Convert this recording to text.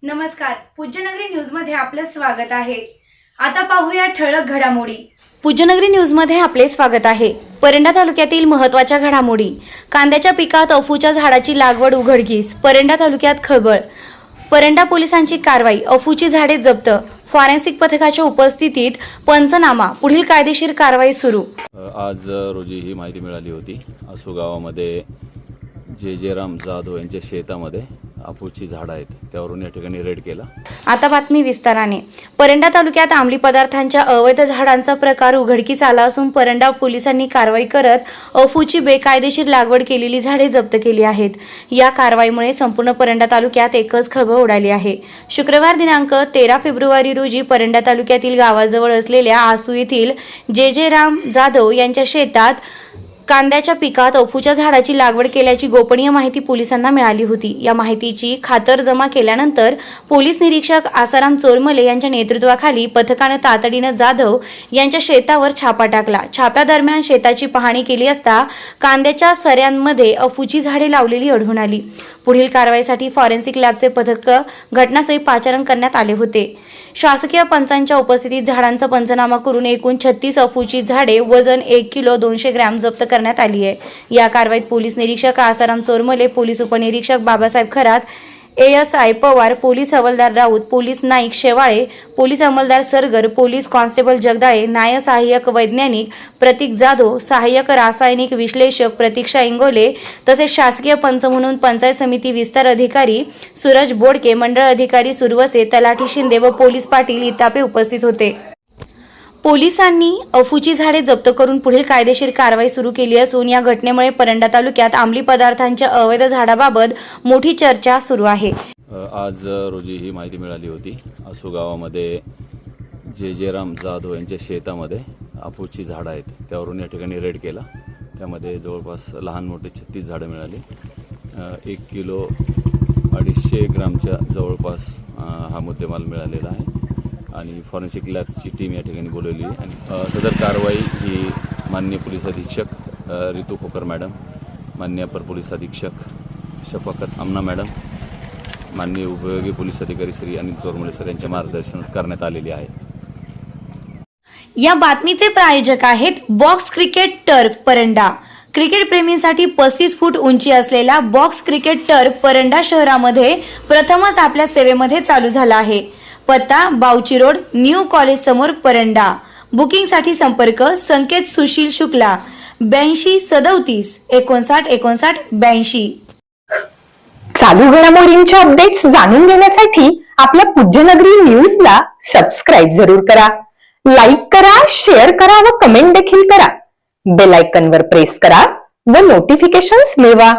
नमस्कार, पूज्यनगरी न्यूज मध्ये आपलं स्वागत आहे। आता पाहूया ठळक घडामोडी। पूज्यनगरी न्यूज मध्ये आपले स्वागत आहे। परंडा तालुक्यातील महत्त्वाच्या घडामोडी। कांद्याच्या पिकात अफूच्या झाडाची लागवड उघडकीस। परंडा तालुक्यात खळबळ। परंडा पोलिसांची कारवाई। अफूची झाडे जप्त। फॉरेन्सिक पथकाच्या उपस्थितीत पंचनामा। पुढील कायदेशीर कारवाई सुरू। आज रोजी ही माहिती मिळाली होती। असू गावामध्ये जे राम जाधव यांच्या शेतामध्ये अफूची झाड आहेत, त्यावरून या ठिकाणी रेड केला। आता बातमी विस्ताराने। परंडा तालुक्यात अंमली पदार्थांच्या अवैध झाडांचा प्रकार उघडकीस आला असून परंडा पोलिसांनी कारवाई करत अफूची बेकायदेशीर लागवड केलेली झाडे जप्त केली आहेत। या कारवाईमुळे संपूर्ण परंडा तालुक्यात एकच खळबळ उडाली आहे। शुक्रवार दिनांक 13 फेब्रुवारी रोजी परंडा तालुक्यातील गावाजवळ असलेल्या आसू येथील जे राम जाधव यांच्या शेतात कांद्याच्या पिकात अफूच्या झाडाची लागवड केल्याची गोपनीय माहिती पोलिसांना मिळाली होती। या माहितीची खातरजमा केल्यानंतर पोलीस निरीक्षक आसाराम चोरमले यांच्या नेतृत्वाखाली पथकाने तातडीने जाधव यांच्या शेतावर छापा टाकला। छाप्यादरम्यान शेताची पाहणी केली असता कांद्याच्या सऱ्यांमध्ये अफूची झाडे लावलेली आढळून आली। पुढील कारवाईसाठी फॉरेन्सिक लॅबचे पथक घटनास्थळी पाचारण करण्यात आले होते। शासकीय पंचांच्या उपस्थितीत झाडांचा पंचनामा करून एकूण 36 अफूची झाडे वजन 1 किलो 200 ग्रॅम जप्त करण्यात आली आहे। या कारवाईत पोलीस निरीक्षक आसाराम चोरमले, पोलीस उपनिरीक्षक बाबासाहेब खरात, ASI पवार, पोलीस हवालदार राऊत, पोलीस नाईक शेवाळे, पोलीस अंमलदार सरगर, पोलीस कॉन्स्टेबल जगदाळे, नायब सहाय्यक वैज्ञानिक प्रतीक जाधव, सहाय्यक रासायनिक विश्लेषक प्रतीक्षा इंगोले तसेच शासकीय पंच म्हणून पंचायत समिती विस्तार अधिकारी सूरज बोडके, मंडळ अधिकारी सुरवसे, तलाठी शिंदे व पोलीस पाटील इतापे उपस्थित होते। पोलिसांनी अफूची झाडे जप्त करून पुढील कायदेशीर कारवाई सुरू केली असून या घटनेमुळे परंडा तालुक्यात अंमली पदार्थांच्या अवैध झाडाबाबत मोठी चर्चा सुरू आहे। आज रोजी ही माहिती मिळाली होती। असू गावामध्ये जे राम जाधव यांच्या शेतामध्ये अफूची झाड आहेत, त्यावरून या ठिकाणी रेड केला। त्यामध्ये जवळपास लहान मोठे 36 झाडे मिळाली। 1 किलो 250 ग्रामच्या जवळपास हा मुद्देमाल मिळालेला आहे आणि फॉरेन्सिक लॅबची टीम या ठिकाणी बोलवली आहे। आणि सदर कारवाई ही माननीय पोलीस अधीक्षक रितू खोकर मॅडम, माननीय अपर पोलीस अधीक्षक शफाकत अमना मॅडम, माननीय उपयोगी पोलीस अधिकारी श्री अनिल चोरमले सर यांच्या मार्गदर्शनात करण्यात आलेली आहे। या बातमीचे प्रायोजक आहेत box cricket turf Paranda. Cricket प्रेमींसाठी 35 फूट उंची असलेला बॉक्स क्रिकेट टर्फ परंडा शहरामध्ये प्रथमच आपल्या सेवेमध्ये चालू झाला आहे। पत्ता बावची रोड, न्यू कॉलेज समोर, परंडा। बुकिंग साठी संपर्क संकेत सुशील शुक्ला 82 37 59 59 82। चालू घडामोडींच्या अपडेट्स जाणून घेण्यासाठी आपल्या पूज्यनगरी न्यूजला सबस्क्राइब जरूर करा, लाईक करा, शेअर करा व कमेंट देखील करा। बेल आयकॉनवर प्रेस करा व नोटिफिकेशन्स मिळवा।